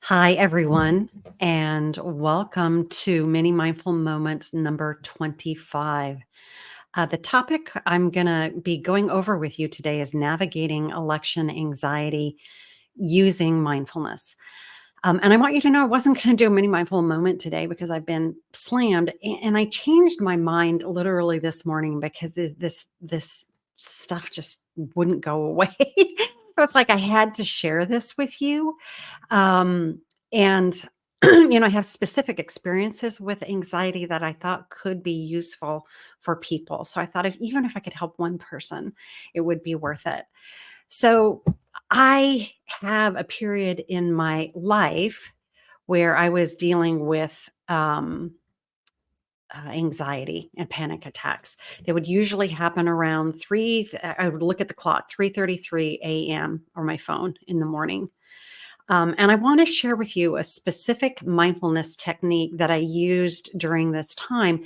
Hi, everyone, and welcome to Mini Mindful Moment number 25. The topic I'm going to be going over with you today is navigating election anxiety using mindfulness. And I want you to know I wasn't going to do a mini mindful moment today because I've been slammed, and I changed my mind literally this morning because this stuff just wouldn't go away. It was like I had to share this with you. And I have specific experiences with anxiety that I thought could be useful for people. So I thought even if I could help one person, it would be worth it. So I have a period in my life where I was dealing with anxiety and panic attacks. They would usually happen around I would look at the clock, 3:33 a.m. or my phone in the morning. And I want to share with you a specific mindfulness technique that I used during this time,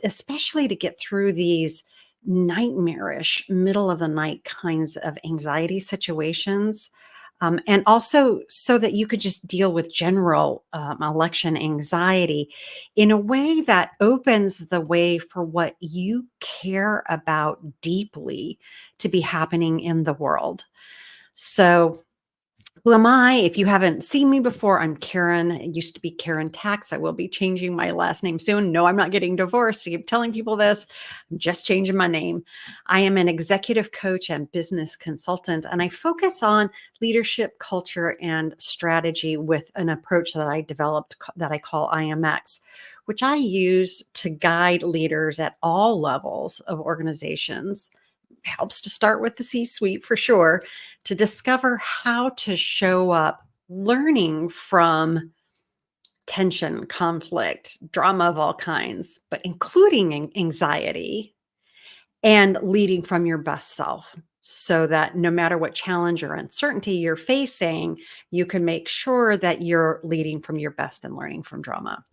especially to get through these nightmarish, middle of the night kinds of anxiety situations. And also so that you could just deal with general election anxiety in a way that opens the way for what you care about deeply to be happening in the world. So, who am I? If you haven't seen me before, I'm Karen. It used to be Karen Tax. I will be changing my last name soon. No, I'm not getting divorced. I keep telling people this. I'm just changing my name. I am an executive coach and business consultant, and I focus on leadership, culture, and strategy with an approach that I developed that I call IMX, which I use to guide leaders at all levels of organizations. Helps to start with the C suite for sure, to discover how to show up learning from tension, conflict, drama of all kinds, but including anxiety and leading from your best self so that no matter what challenge or uncertainty you're facing, you can make sure that you're leading from your best and learning from drama.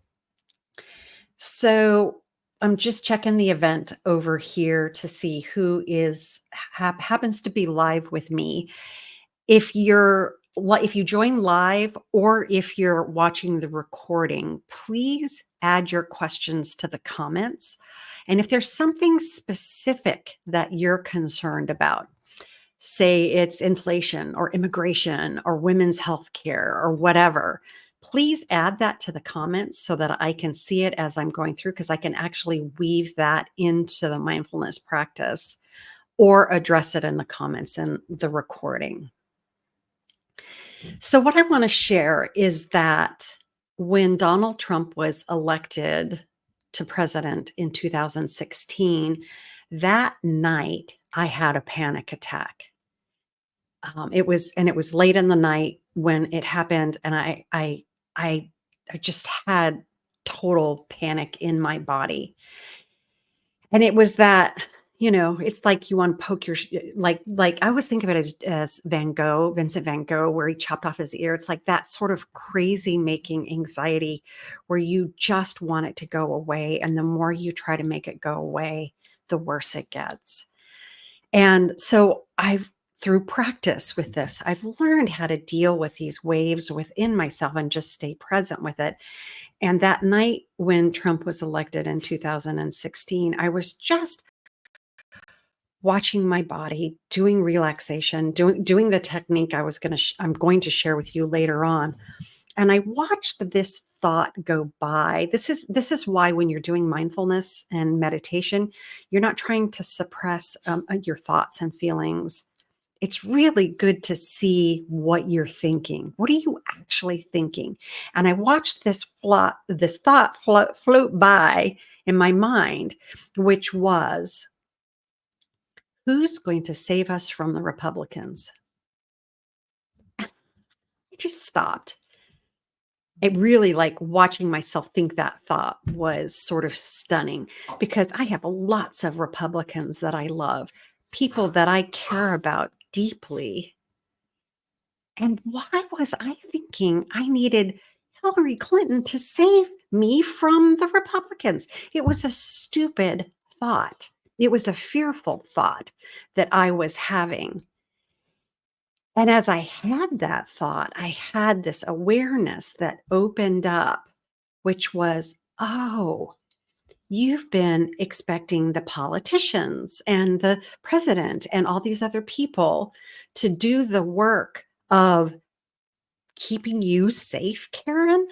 So I'm just checking the event over here to see who happens to be live with me. If you join live or if you're watching the recording, please add your questions to the comments. And if there's something specific that you're concerned about, say it's inflation or immigration or women's health care or whatever, please add that to the comments so that I can see it as I'm going through, because I can actually weave that into the mindfulness practice or address it in the comments in the recording. So, what I want to share is that when Donald Trump was elected to president in 2016, that night I had a panic attack. It was late in the night when it happened, and I just had total panic in my body. And it was that, it's like you want to poke like I always think of it as Vincent Van Gogh, where he chopped off his ear. It's like that sort of crazy making anxiety where you just want it to go away. And the more you try to make it go away, the worse it gets. And so through practice with this, I've learned how to deal with these waves within myself and just stay present with it. And that night when Trump was elected in 2016, I was just watching my body, doing relaxation, doing the technique I'm going to share with you later on. And I watched this thought go by. This is why when you're doing mindfulness and meditation, you're not trying to suppress your thoughts and feelings. It's really good to see what you're thinking. What are you actually thinking? And I watched this thought float by in my mind, which was, who's going to save us from the Republicans? I just stopped. It really, like, watching myself think that thought was sort of stunning, because I have lots of Republicans that I love, people that I care about deeply. And why was I thinking I needed Hillary Clinton to save me from the Republicans? It was a stupid thought. It was a fearful thought that I was having. And as I had that thought, I had this awareness that opened up, which was, oh, you've been expecting the politicians and the president and all these other people to do the work of keeping you safe, Karen.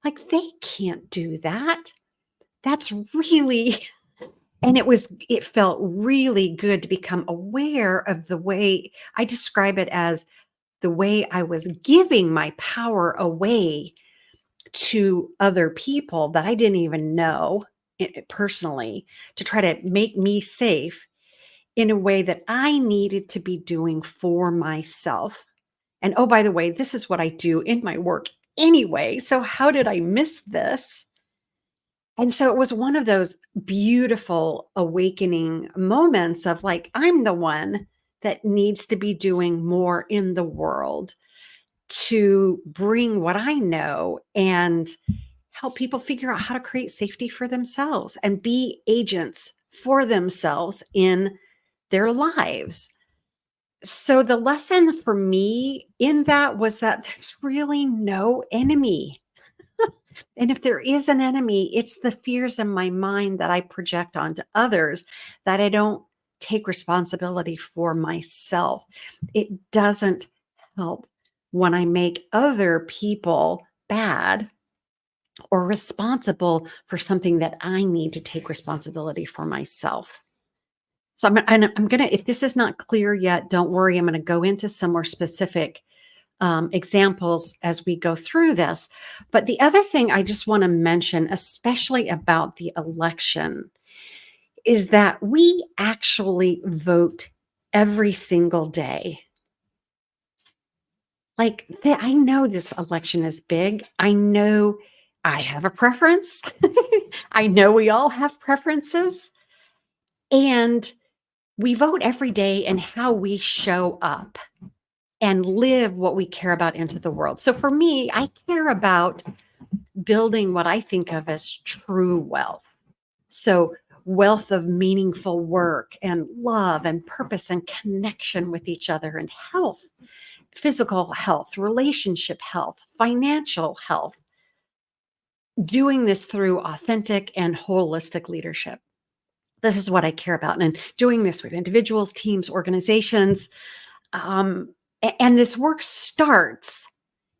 Like, they can't do that. That's really, and it felt really good to become aware of the way I describe it as the way I was giving my power away to other people that I didn't even know personally, to try to make me safe in a way that I needed to be doing for myself. And oh, by the way, this is what I do in my work anyway. So how did I miss this? And so it was one of those beautiful awakening moments of like, I'm the one that needs to be doing more in the world to bring what I know and help people figure out how to create safety for themselves and be agents for themselves in their lives. So the lesson for me in that was that there's really no enemy. And if there is an enemy, it's the fears in my mind that I project onto others that I don't take responsibility for myself. It doesn't help when I make other people bad or responsible for something that I need to take responsibility for myself. So I'm going to, if this is not clear yet, don't worry. I'm going to go into some more specific examples as we go through this. But the other thing I just want to mention, especially about the election, is that we actually vote every single day. Like, I know this election is big. I know I have a preference. I know we all have preferences. And we vote every day in how we show up and live what we care about into the world. So for me, I care about building what I think of as true wealth. So, wealth of meaningful work and love and purpose and connection with each other and health, physical health, relationship health, financial health, doing this through authentic and holistic leadership. This is what I care about. And doing this with individuals, teams, organizations. And this work starts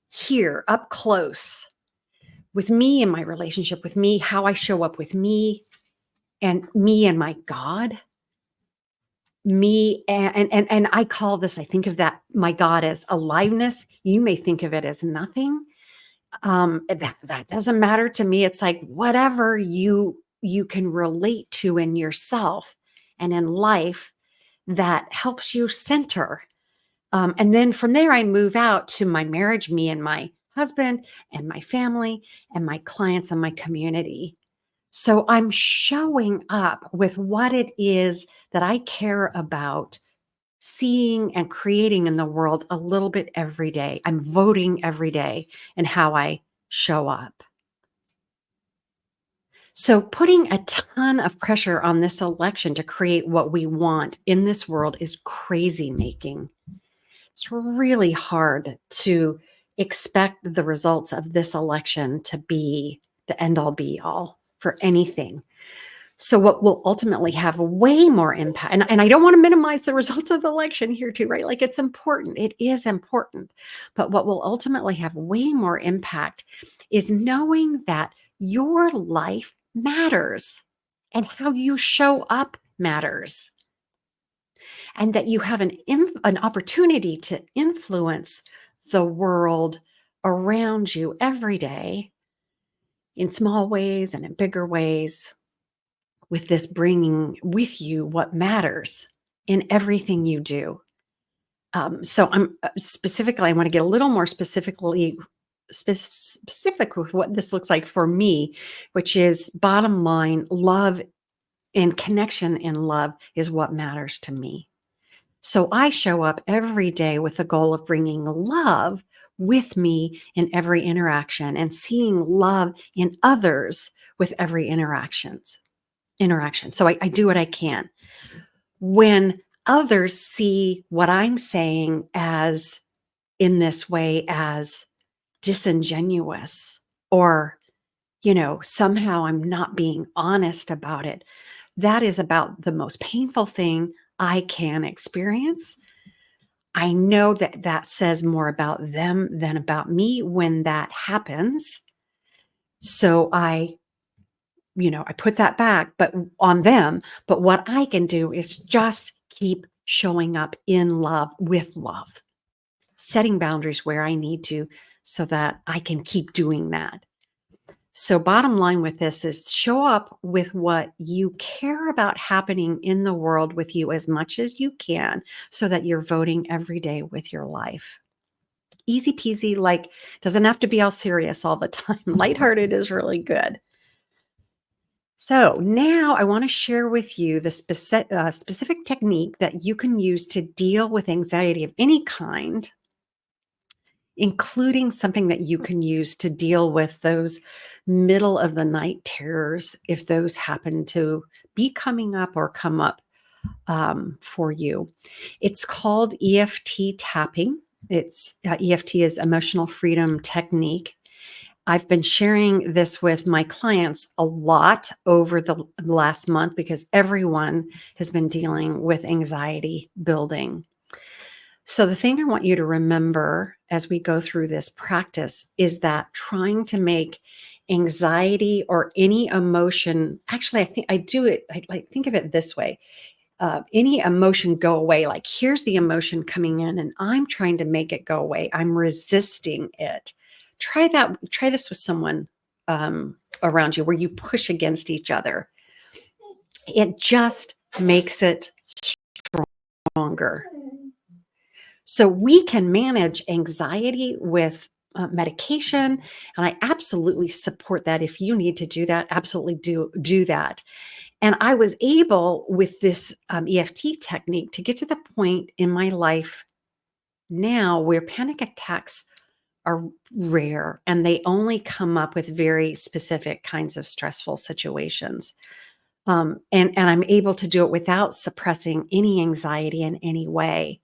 here up close with me and my relationship with me, how I show up with me and my God. Me and I call this, I think of that, my God, as aliveness. You may think of it as nothing. That doesn't matter to me. It's like whatever you can relate to in yourself and in life that helps you center. And then from there, I move out to my marriage, me and my husband and my family and my clients and my community. So I'm showing up with what it is that I care about seeing and creating in the world a little bit every day. I'm voting every day in how I show up. So putting a ton of pressure on this election to create what we want in this world is crazy making. It's really hard to expect the results of this election to be the end all be all for anything. So what will ultimately have way more impact, and I don't want to minimize the results of the election here too, right? Like, it's important. It is important. But what will ultimately have way more impact is knowing that your life matters and how you show up matters, and that you have an opportunity to influence the world around you every day in small ways and in bigger ways, with this bringing with you what matters in everything you do. So I'm specifically, I want to get a little more specific with what this looks like for me, which is bottom line, love and connection in love is what matters to me. So I show up every day with the goal of bringing love with me in every interaction and seeing love in others with every interaction. So I do what I can. When others see what I'm saying as in this way as disingenuous or, somehow I'm not being honest about it. That is about the most painful thing I can experience. I know that that says more about them than about me when that happens. So I put that back, but on them. But what I can do is just keep showing up in love with love, setting boundaries where I need to so that I can keep doing that. So, bottom line with this is show up with what you care about happening in the world with you as much as you can so that you're voting every day with your life. Easy peasy, like doesn't have to be all serious all the time. Lighthearted is really good. So now I want to share with you the specific technique that you can use to deal with anxiety of any kind, including something that you can use to deal with those middle of the night terrors if those happen to be coming up or come up for you. It's called EFT tapping. It's EFT is emotional freedom technique. I've been sharing this with my clients a lot over the last month because everyone has been dealing with anxiety building. So, the thing I want you to remember as we go through this practice is that trying to make anxiety or any emotion, actually, I think I do it, I like think of it this way, any emotion go away. Like, here's the emotion coming in, and I'm trying to make it go away. I'm resisting it. Try that. Try this with someone around you where you push against each other. It just makes it stronger. So we can manage anxiety with medication, and I absolutely support that. If you need to do that, absolutely do that. And I was able with this EFT technique to get to the point in my life now where panic attacks are rare and they only come up with very specific kinds of stressful situations. And I'm able to do it without suppressing any anxiety in any way.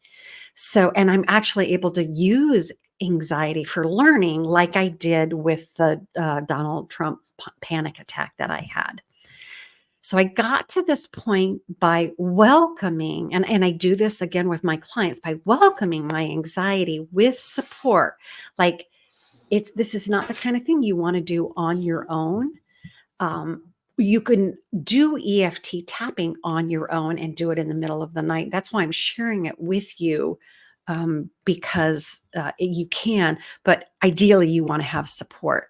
So, and I'm actually able to use anxiety for learning like I did with the Donald Trump panic attack that I had. So I got to this point by welcoming, and I do this again with my clients by welcoming my anxiety with support. Like this is not the kind of thing you want to do on your own. Um, you can do EFT tapping on your own and do it in the middle of the night. That's why I'm sharing it with you because you can, but ideally you want to have support.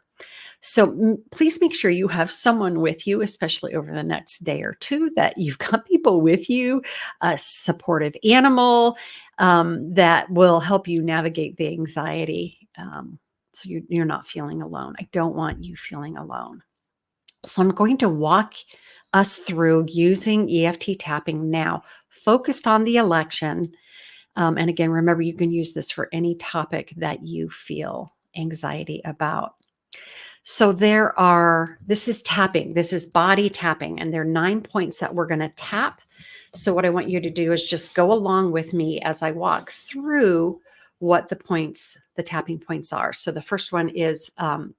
So please make sure you have someone with you, especially over the next day or two, that you've got people with you, a supportive animal that will help you navigate the anxiety. So you're not feeling alone. I don't want you feeling alone. So I'm going to walk us through using EFT tapping now, focused on the election. And again, remember, you can use this for any topic that you feel anxiety about. So this is tapping, this is body tapping, and there are 9 points that we're going to tap. So what I want you to do is just go along with me as I walk through what the tapping points are. So the first one is,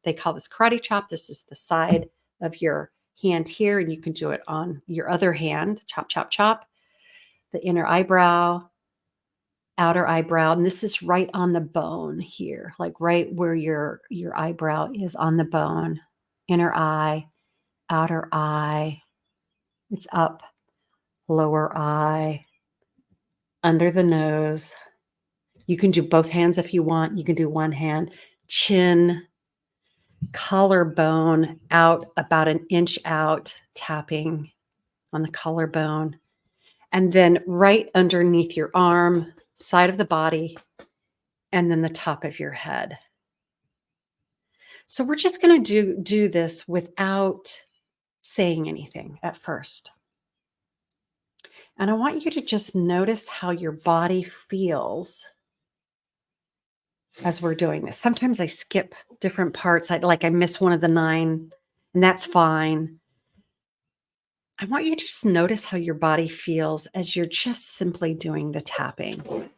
they call this karate chop. This is the side of your hand here, and you can do it on your other hand, chop, chop, chop, the inner eyebrow, outer eyebrow, and this is right on the bone here, like right where your eyebrow is on the bone. Inner eye, outer eye, it's up, lower eye, under the nose. You can do both hands if you want. You can do one hand. Chin, collarbone out about an inch out, tapping on the collarbone. And then right underneath your arm, side of the body, and then the top of your head. So we're just going to do this without saying anything at first. And I want you to just notice how your body feels as we're doing this. Sometimes I skip different parts. I miss one of the 9, and that's fine. I want you to just notice how your body feels as you're just simply doing the tapping.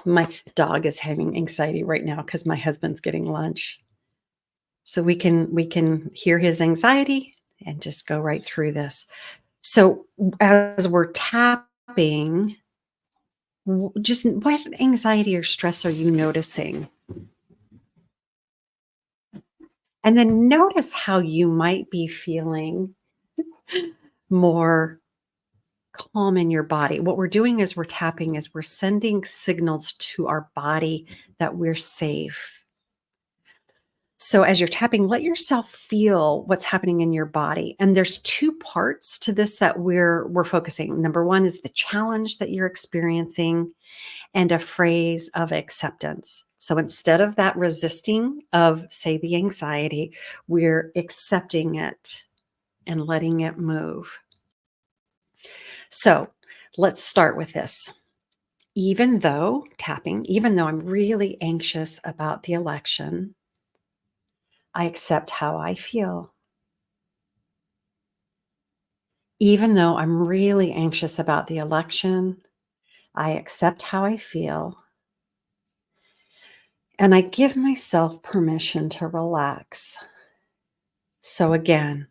My dog is having anxiety right now because my husband's getting lunch. So we can hear his anxiety and just go right through this. So as we're tapping, just what anxiety or stress are you noticing? And then notice how you might be feeling more calm in your body. What we're doing is we're tapping is we're sending signals to our body that we're safe. So as you're tapping, let yourself feel what's happening in your body. And there's two parts to this that we're focusing. Number one is the challenge that you're experiencing and a phrase of acceptance. So instead of that resisting of, say, the anxiety, we're accepting it and letting it move. So let's start with this. Even though I'm really anxious about the election, I accept how I feel. Even though I'm really anxious about the election, I accept how I feel. And I give myself permission to relax. So, again,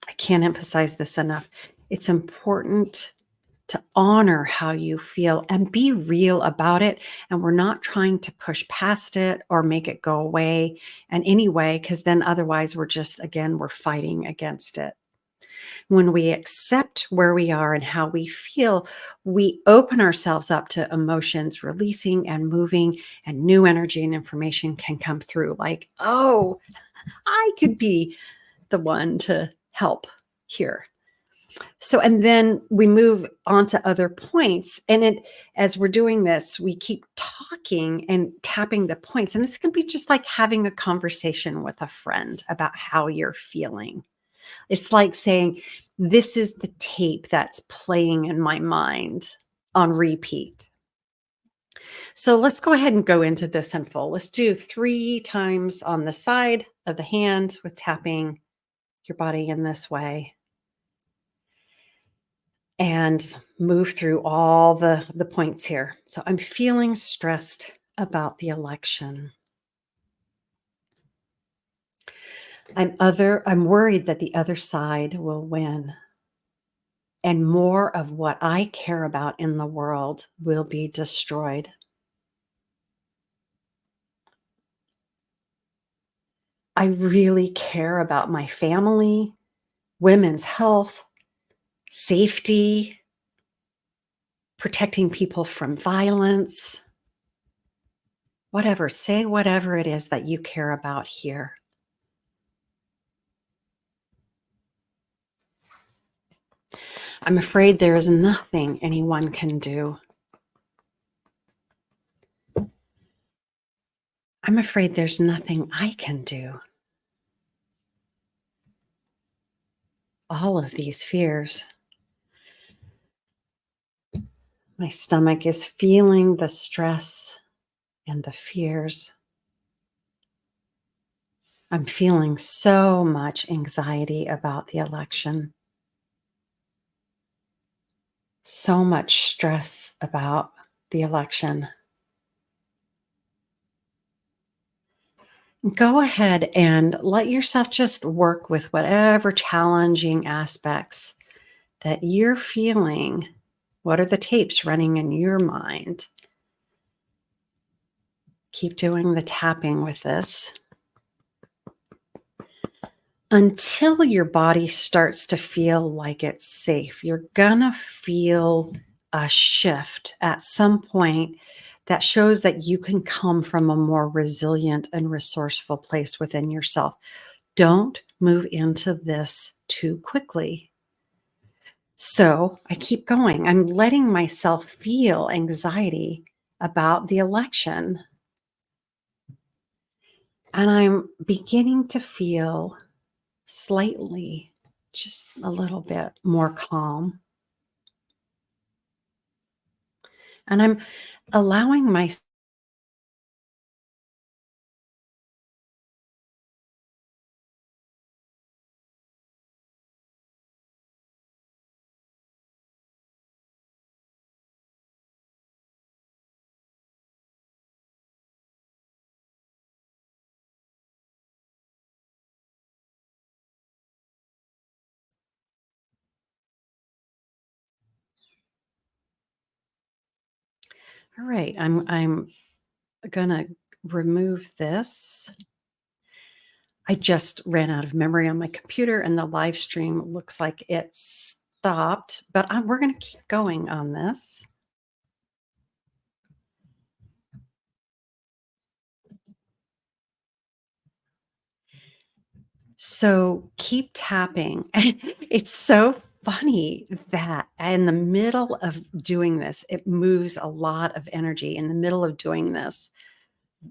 I can't emphasize this enough. It's important to honor how you feel and be real about it. And we're not trying to push past it or make it go away in any way, because then otherwise we're fighting against it. When we accept where we are and how we feel, we open ourselves up to emotions releasing and moving, and new energy and information can come through like, oh, I could be the one to help here. So, and then we move on to other points. And as we're doing this, we keep talking and tapping the points. And this can be just like having a conversation with a friend about how you're feeling. It's like saying, this is the tape that's playing in my mind on repeat. So let's go ahead and go into this in full. Let's do 3 times on the side of the hand with tapping your body in this way, and move through all the points here. So I'm feeling stressed about the election. I'm worried that the other side will win and more of what I care about in the world will be destroyed. I really care about my family, women's health, safety, protecting people from violence. Whatever, say whatever it is that you care about here. I'm afraid there is nothing anyone can do. I'm afraid there's nothing I can do. All of these fears. My stomach is feeling the stress and the fears. I'm feeling so much anxiety about the election, so much stress about the election. Go ahead and let yourself just work with whatever challenging aspects that you're feeling. What are the tapes running in your mind? Keep doing the tapping with this until your body starts to feel like it's safe. You're gonna feel a shift at some point that shows that you can come from a more resilient and resourceful place within yourself. Don't move into this too quickly. So I keep going. I'm letting myself feel anxiety about the election. And I'm beginning to feel slightly, just a little bit more calm. And I'm allowing myself All right, I'm gonna remove this. I just ran out of memory on my computer and the live stream looks like it stopped, but we're gonna keep going on this. So keep tapping. It's so funny that in the middle of doing this, it moves a lot of energy. In the middle of doing this,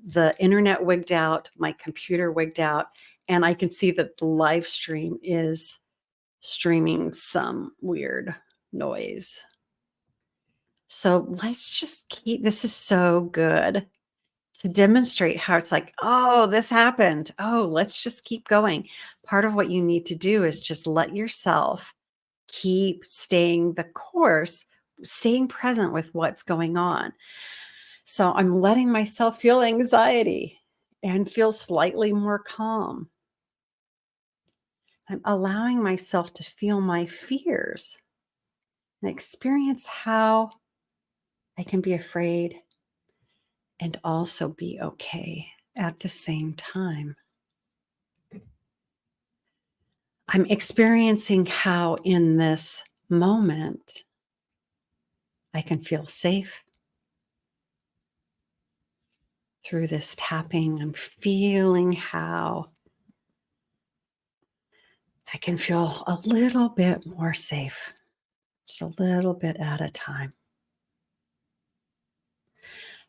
the internet wigged out, my computer wigged out, and I can see that the live stream is streaming some weird noise. So let's just keep this is so good to demonstrate how it's like, oh, this happened. Oh, let's just keep going. Part of what you need to do is just let yourself keep staying the course, staying present with what's going on. So I'm letting myself feel anxiety and feel slightly more calm. I'm allowing myself to feel my fears and experience how I can be afraid and also be okay at the same time. I'm experiencing how in this moment I can feel safe through this tapping. I'm feeling how I can feel a little bit more safe, just a little bit at a time.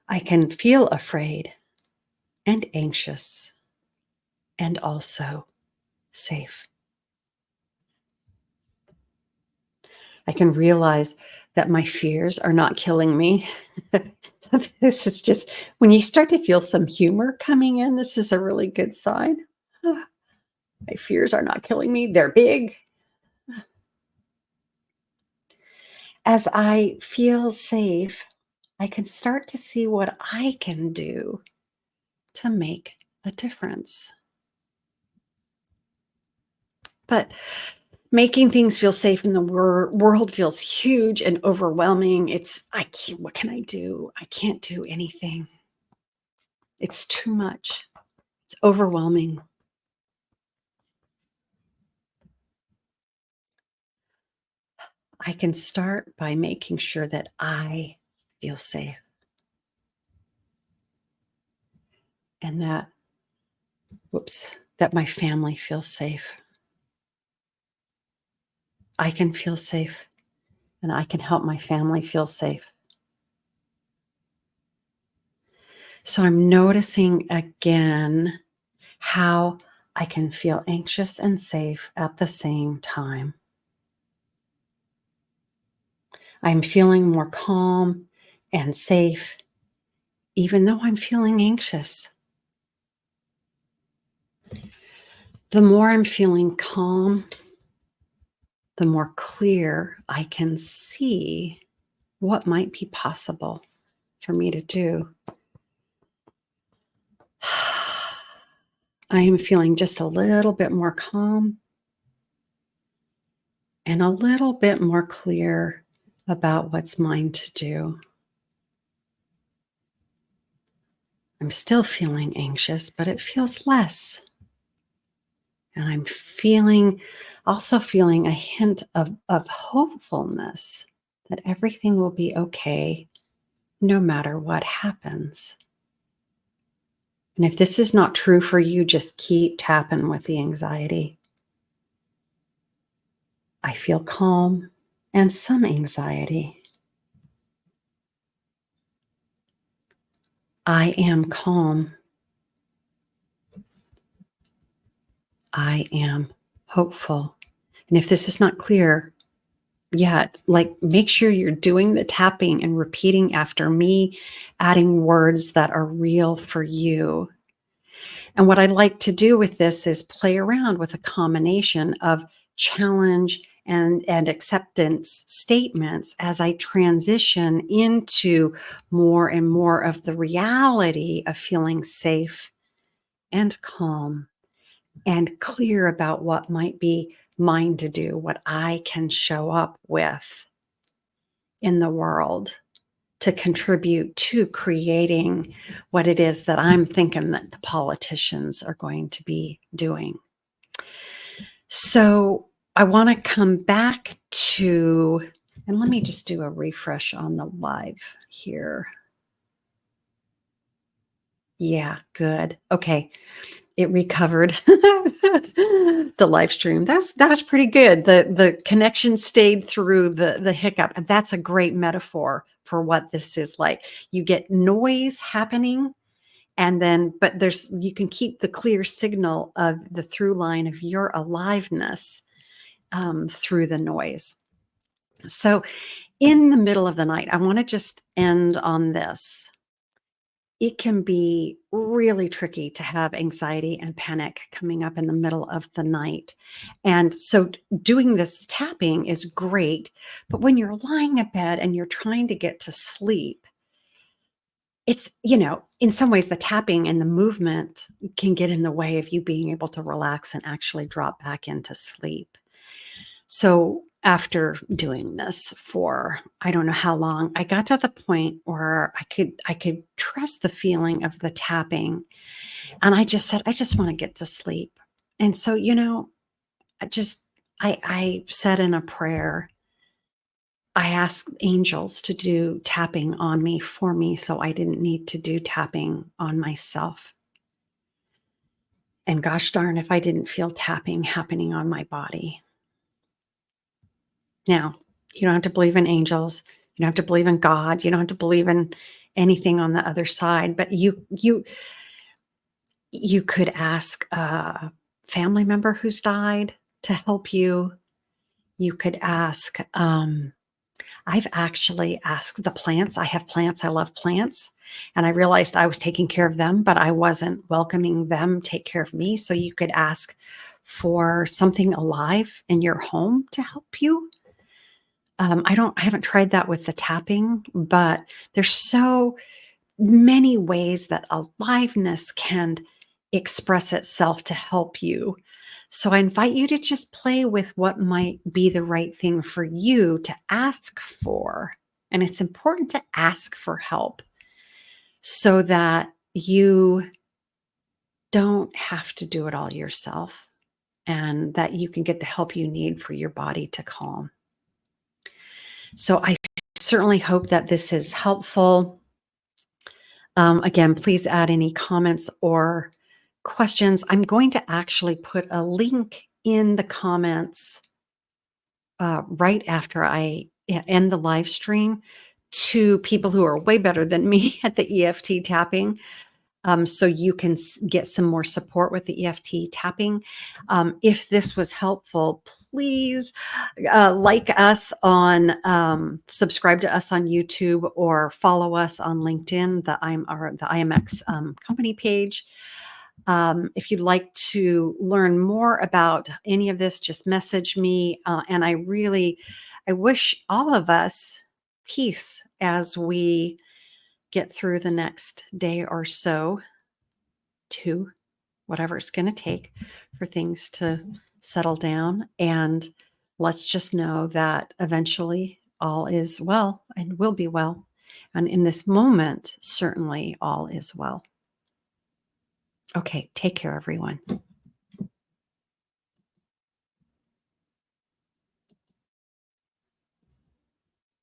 I can feel afraid and anxious and also safe. I can realize that my fears are not killing me. This is just when you start to feel some humor coming in, this is a really good sign. My fears are not killing me. They're big. As I feel safe, I can start to see what I can do to make a difference. But making things feel safe in the world feels huge and overwhelming. I can't, what can I do? I can't do anything. It's too much. It's overwhelming. I can start by making sure that I feel safe and that my family feels safe. I can feel safe and I can help my family feel safe. So I'm noticing again how I can feel anxious and safe at the same time. I'm feeling more calm and safe, even though I'm feeling anxious. The more I'm feeling calm, the more clear I can see what might be possible for me to do. I am feeling just a little bit more calm and a little bit more clear about what's mine to do. I'm still feeling anxious, but it feels less. And I'm also feeling a hint of hopefulness that everything will be okay no matter what happens. And if this is not true for you, just keep tapping with the anxiety. I feel calm and some anxiety. I am calm. I am hopeful. And if this is not clear yet, like make sure you're doing the tapping and repeating after me, adding words that are real for you. And what I'd like to do with this is play around with a combination of challenge and acceptance statements as I transition into more and more of the reality of feeling safe and calm and clear about what might be mine to do, what I can show up with in the world. to contribute to creating what it is that I'm thinking that the politicians are going to be doing. So I want to come back to, and let me just do a refresh on the live here. Yeah, good. Okay. It recovered the live stream. That was pretty good. The connection stayed through the hiccup. And that's a great metaphor for what this is like. You get noise happening, and then but there's you can keep the clear signal of the through line of your aliveness through the noise. So in the middle of the night, I want to just end on this. It can be really tricky to have anxiety and panic coming up in the middle of the night. And so doing this tapping is great, but when you're lying in bed and you're trying to get to sleep, it's, in some ways the tapping and the movement can get in the way of you being able to relax and actually drop back into sleep. So after doing this for I don't know how long, I got to the point where I could trust the feeling of the tapping. And I just said, I just want to get to sleep. And so, I just I said in a prayer, I asked angels to do tapping on me for me so I didn't need to do tapping on myself. And gosh darn if I didn't feel tapping happening on my body. Now, you don't have to believe in angels. You don't have to believe in God. You don't have to believe in anything on the other side. But you could ask a family member who's died to help you. You could ask. I've actually asked the plants. I have plants. I love plants, and I realized I was taking care of them, but I wasn't welcoming them take care of me. So you could ask for something alive in your home to help you. I haven't tried that with the tapping, but there's so many ways that aliveness can express itself to help you. So I invite you to just play with what might be the right thing for you to ask for. And it's important to ask for help so that you don't have to do it all yourself and that you can get the help you need for your body to calm. So I certainly hope that this is helpful. Again, please add any comments or questions. I'm going to actually put a link in the comments right after I end the live stream to people who are way better than me at the EFT tapping. So you can get some more support with the EFT tapping. If this was helpful, please like us on, subscribe to us on YouTube or follow us on LinkedIn, the IMX company page. If you'd like to learn more about any of this, just message me. And I wish all of us peace as we get through the next day or so, to whatever it's going to take for things to settle down. And let's just know that eventually all is well and will be well. And in this moment, certainly all is well. Okay, take care, everyone.